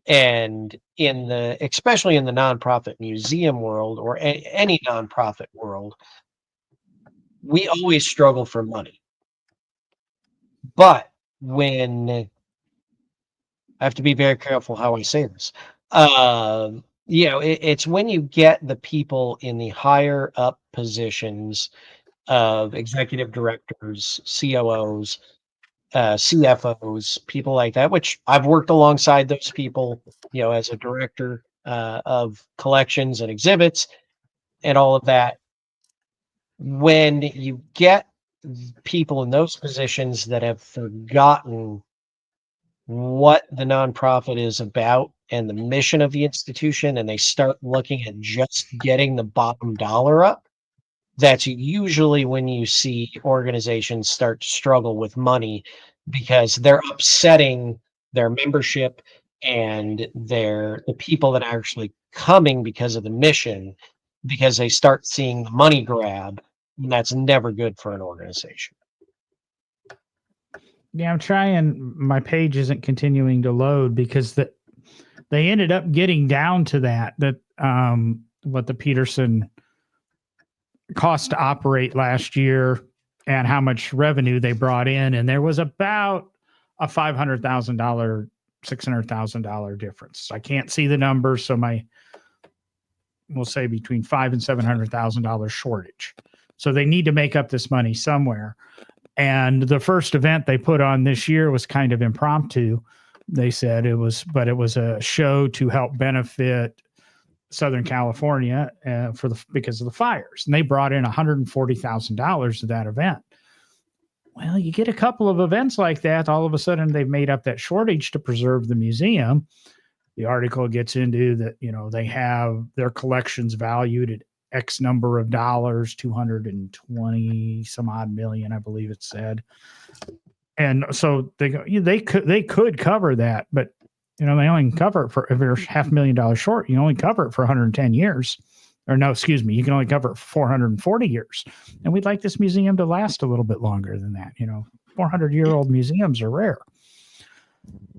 And especially in the nonprofit museum world, or any nonprofit world, we always struggle for money. But I have to be very careful how I say this. It's when you get the people in the higher up positions of executive directors, COOs, CFOs, people like that, which I've worked alongside those people, as a director of collections and exhibits and all of that. When you get people in those positions that have forgotten what the nonprofit is about and the mission of the institution, and they start looking at just getting the bottom dollar up, that's usually when you see organizations start to struggle with money, because they're upsetting their membership and the people that are actually coming because of the mission, because they start seeing the money grab, and that's never good for an organization. Yeah, I'm trying. My page isn't continuing to load because they ended up getting down to that what the Peterson cost to operate last year and how much revenue they brought in, and there was about a $500,000, $600,000 difference. I can't see the numbers, so we'll say between $500,000 and $700,000 shortage. So they need to make up this money somewhere. And the first event they put on this year was kind of impromptu. They said it was a show to help benefit Southern California because of the fires. And they brought in $140,000 to that event. Well, you get a couple of events like that, all of a sudden they've made up that shortage to preserve the museum. The article gets into that, they have their collections valued at X number of dollars, 220 some odd million, I believe it said. And so they could cover that, but they only cover it for, if you're $500,000 short, you only cover it for 110 years. Or no, excuse me, you can only cover it for 440 years. And we'd like this museum to last a little bit longer than that. 400-year-old museums are rare.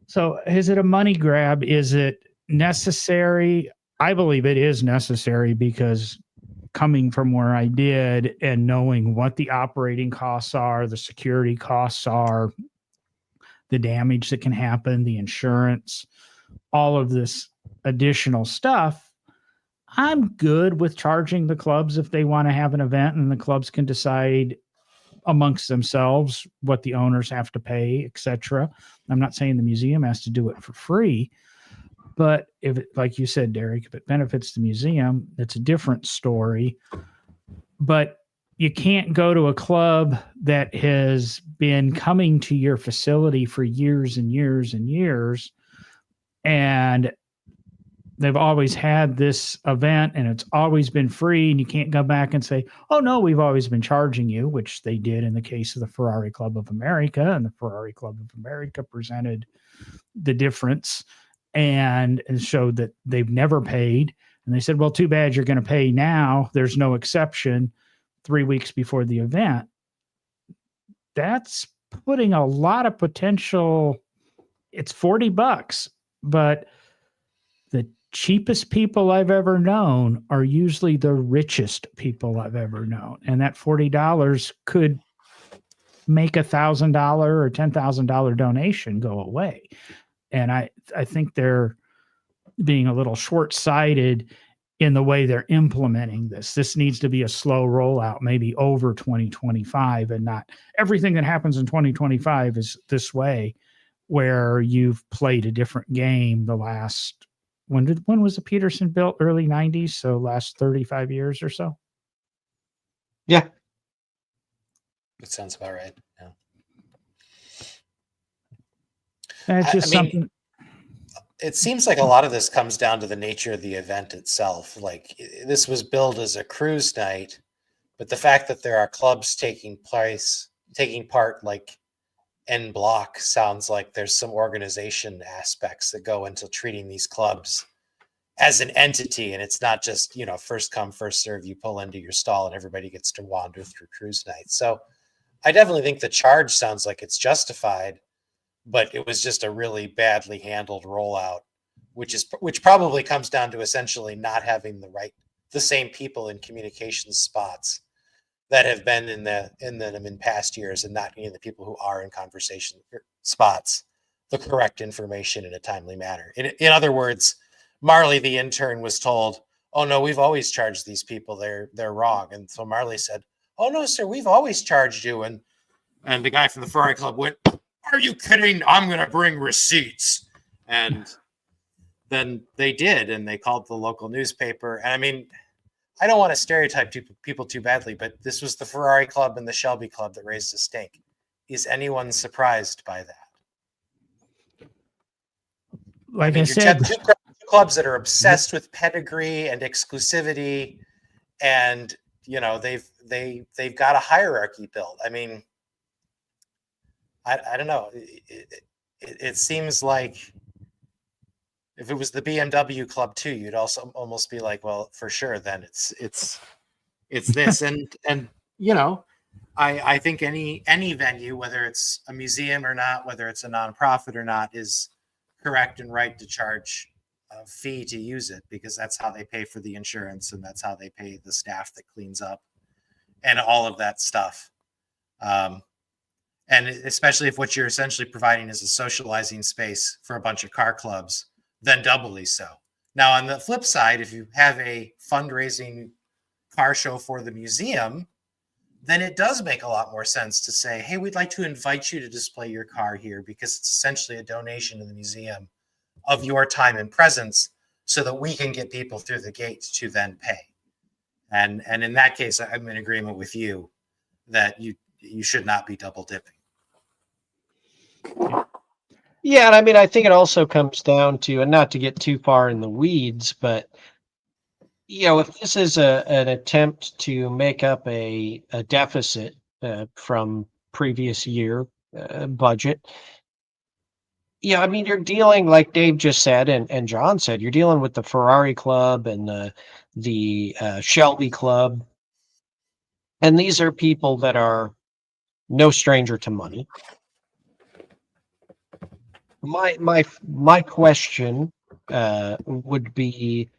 So is it a money grab? Is it necessary? I believe it is necessary, because coming from where I did and knowing what the operating costs are, the security costs are, the damage that can happen, the insurance, all of this additional stuff, I'm good with charging the clubs if they want to have an event, and the clubs can decide amongst themselves what the owners have to pay, etc. I'm not saying the museum has to do it for free, but if it, like you said, Derek, if it benefits the museum, it's a different story. But you can't go to a club that has been coming to your facility for years and years and years, and they've always had this event and it's always been free, and you can't go back and say, oh no, we've always been charging you, which they did in the case of the Ferrari Club of America. And the Ferrari Club of America presented the difference and showed that they've never paid. And they said, well, too bad, you're going to pay now. There's no exception 3 weeks before the event. That's putting a lot of potential. It's $40, but the cheapest people I've ever known are usually the richest people I've ever known. And that $40 could make $1,000 or $10,000 donation go away. And I think they're being a little short-sighted in the way they're implementing this. This needs to be a slow rollout, maybe over 2025, and not everything that happens in 2025 is this way, where you've played a different game the last, when was the Peterson built? Early 90s, so last 35 years or so. Yeah. That sounds about right. Yeah. That's just something. it seems like a lot of this comes down to the nature of the event itself. Like this was billed as a cruise night, but the fact that there are clubs taking part like en bloc sounds like there's some organization aspects that go into treating these clubs as an entity, and it's not just, first come first serve, you pull into your stall and everybody gets to wander through cruise night. So I definitely think the charge sounds like it's justified, but it was just a really badly handled rollout, which probably comes down to essentially not having the same people in communications spots that have been in them in past years, and not getting the people who are in conversation spots the correct information in a timely manner. In other words, Marley, the intern, was told, "Oh no, we've always charged these people. They're wrong." And so Marley said, "Oh no, sir, we've always charged you." And the guy from the Ferrari Club went, "Are you kidding? I'm going to bring receipts." And then they did, and they called the local newspaper. And I mean, I don't want to stereotype people too badly, but this was the Ferrari Club and the Shelby Club that raised a stink. Is anyone surprised by that? Like I said, two clubs that are obsessed with pedigree and exclusivity, and they've got a hierarchy built. I mean, I don't know. It seems like if it was the BMW club too, you'd also almost be like, well, for sure, then it's this. and I think any venue, whether it's a museum or not, whether it's a nonprofit or not, is correct and right to charge a fee to use it, because that's how they pay for the insurance, and that's how they pay the staff that cleans up and all of that stuff. And especially if what you're essentially providing is a socializing space for a bunch of car clubs, then doubly so. Now, on the flip side, if you have a fundraising car show for the museum, then it does make a lot more sense to say, hey, we'd like to invite you to display your car here, because it's essentially a donation to the museum of your time and presence, so that we can get people through the gate to then pay. And in that case, I'm in agreement with you that you should not be double dipping. Yeah, and I mean, I think it also comes down to, and not to get too far in the weeds, but if this is an attempt to make up a deficit from previous year budget, I mean, you're dealing, like Dave just said, and John said, you're dealing with the Ferrari Club and the Shelby Club, and these are people that are no stranger to money. My question would be,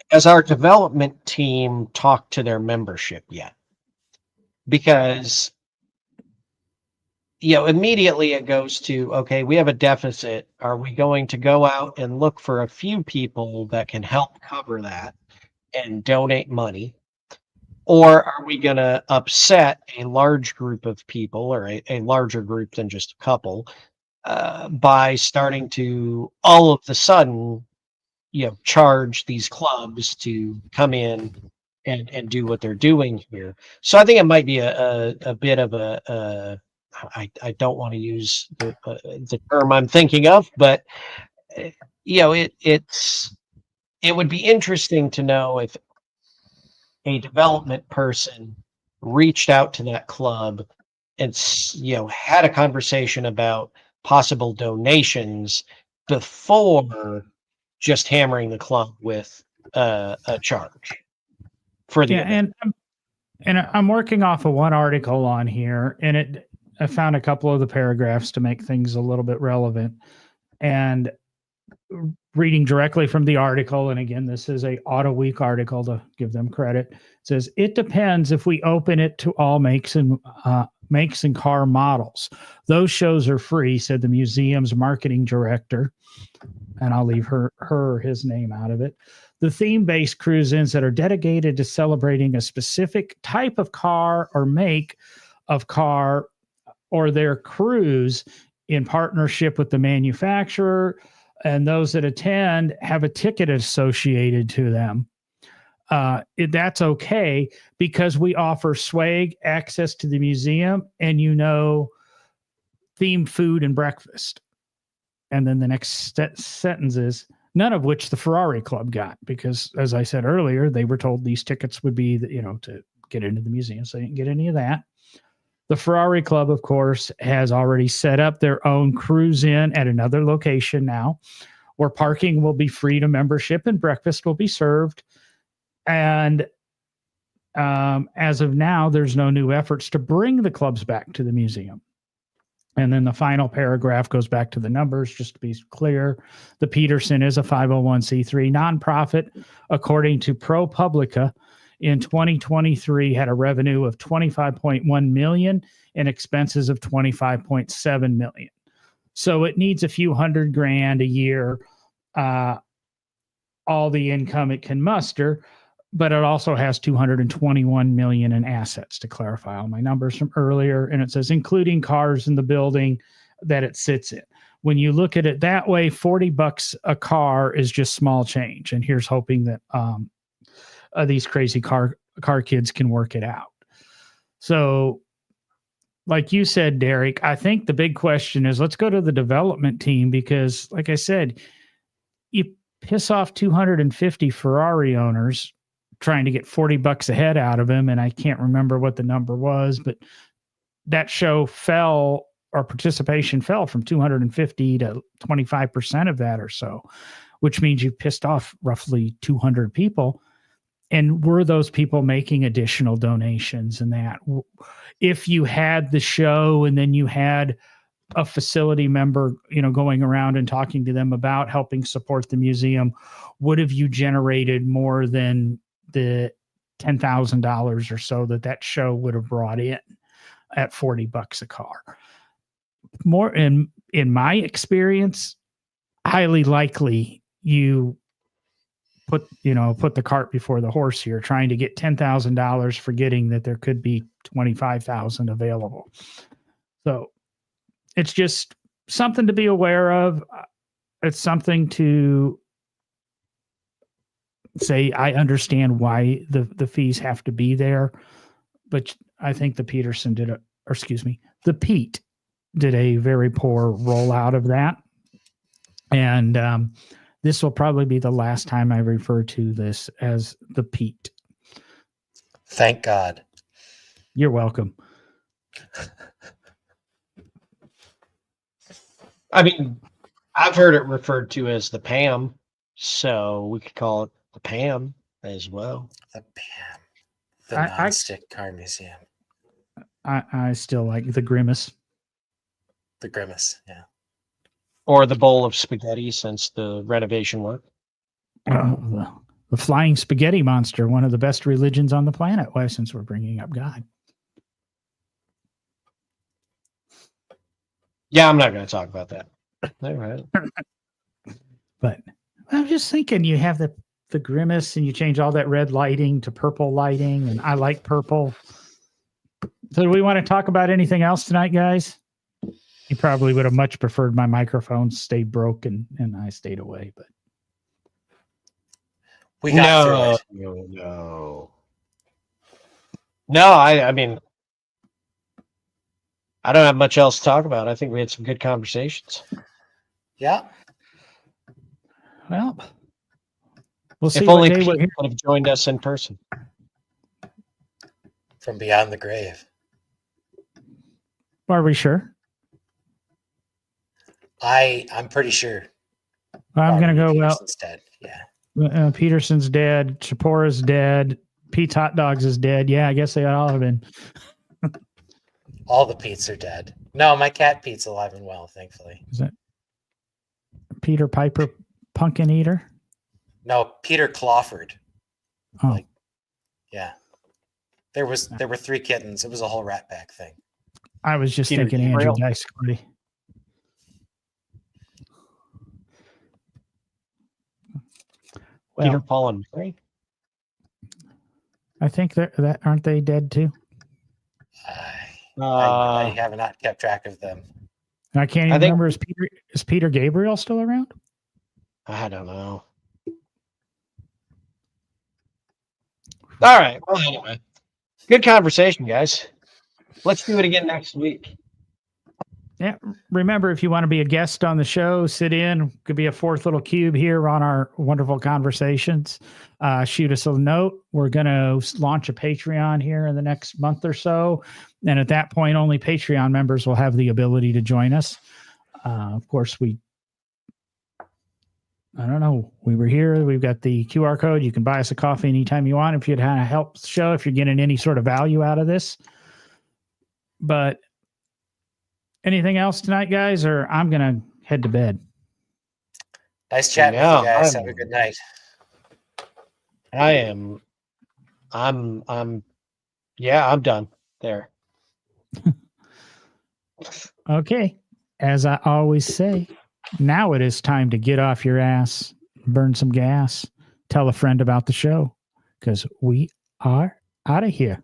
has our development team talked to their membership yet? Because immediately it goes to, okay, we have a deficit. Are we going to go out and look for a few people that can help cover that and donate money? Or are we going to upset a large group of people, or a larger group than just a couple, by starting to all of the sudden, charge these clubs to come in and do what they're doing here? So I think it might be a bit of I don't want to use the term I'm thinking of, but it would be interesting to know if a development person reached out to that club and had a conversation about possible donations before just hammering the club with a charge for the event. And I'm working off of one article on here, and I found a couple of the paragraphs to make things a little bit relevant. And reading directly from the article, and again, this is a Auto Week article to give them credit, it says, it depends if we open it to all makes and car models. Those shows are free, said the museum's marketing director, and I'll leave his name out of it. The theme-based cruise-ins that are dedicated to celebrating a specific type of car or make of car or their cruise in partnership with the manufacturer, and those that attend have a ticket associated to them. That's okay, because we offer swag, access to the museum, and themed food and breakfast. And then the next sentence is, none of which the Ferrari Club got, because as I said earlier, they were told these tickets would be, to get into the museum. So they didn't get any of that. The Ferrari Club, of course, has already set up their own cruise in at another location now, where parking will be free to membership and breakfast will be served. And as of now, there's no new efforts to bring the clubs back to the museum. And then the final paragraph goes back to the numbers, just to be clear. The Petersen is a 501c3 nonprofit. According to ProPublica, in 2023 had a revenue of $25.1 million and expenses of $25.7 million. So it needs a few $100,000 a year, all the income it can muster, but it also has $221 million in assets, to clarify all my numbers from earlier. And it says, including cars in the building that it sits in. When you look at it that way, $40 a car is just small change. And here's hoping that these crazy car kids can work it out. So like you said, Derek, I think the big question is, let's go to the development team, because like I said, you piss off 250 Ferrari owners trying to get $40 a head out of him. And I can't remember what the number was, but that show fell, or participation fell from 250 to 25% of that or so, which means you pissed off roughly 200 people. And were those people making additional donations? And that, if you had the show and then you had a facility member, going around and talking to them about helping support the museum, would have you generated more than the $10,000 or so that show would have brought in at $40 a car? More in my experience, highly likely you put the cart before the horse here, trying to get $10,000, forgetting that there could be 25,000 available. So it's just something to be aware of. It's something to say, I understand why the fees have to be there, but I think the Petersen the Pete did a very poor rollout of that. And this will probably be the last time I refer to this as the Pete. Thank God. You're welcome. I mean, I've heard it referred to as the Pam, so we could call it the Pam as well. The Pam. The non-stick car museum. I still like the Grimace. The Grimace, yeah. Or the bowl of spaghetti, since the renovation work. The flying spaghetti monster, one of the best religions on the planet. Why, since we're bringing up God. Yeah, I'm not going to talk about that. All right. But I'm just thinking, you have the Grimace and you change all that red lighting to purple lighting, and I like purple. So do we want to talk about anything else tonight, guys? You probably would have much preferred my microphone stay broken and I stayed away, but we got through it. No, I mean, I don't have much else to talk about. I think we had some good conversations. Yeah. Well, we'll see. If only people would have joined us in person. From beyond the grave. Are we sure? I'm pretty sure. I'm going to go, Petersen's dead. Yeah. Petersen's dead. Chapora's dead. Pete's Hot Dogs is dead. Yeah, I guess they all have been. All the Pete's are dead. No, my cat Pete's alive and well, thankfully. Is that Peter Piper Pumpkin Eater? No, Peter Clawford. Oh. Yeah. There were 3 kittens. It was a whole Rat Pack thing. I was just Peter thinking Gabriel. Andrew Dice Clay. Peter, Well, Paul, and Mary. I think that aren't they dead too? I have not kept track of them. I can't even remember. Is Peter Gabriel still around? I don't know. All right. Well, anyway, good conversation, guys. Let's do it again next week. Yeah. Remember, if you want to be a guest on the show, sit in, could be a fourth little cube here on our wonderful conversations. Shoot us a note. We're going to launch a Patreon here in the next month or so. And at that point, only Patreon members will have the ability to join us. Of course, I don't know. We were here. We've got the QR code. You can buy us a coffee anytime you want if you'd kind of help the show, if you're getting any sort of value out of this. But anything else tonight, guys, or I'm going to head to bed. Nice chatting with you guys. Have a good night. I'm done there. Okay. As I always say, now it is time to get off your ass, burn some gas, tell a friend about the show, because we are out of here.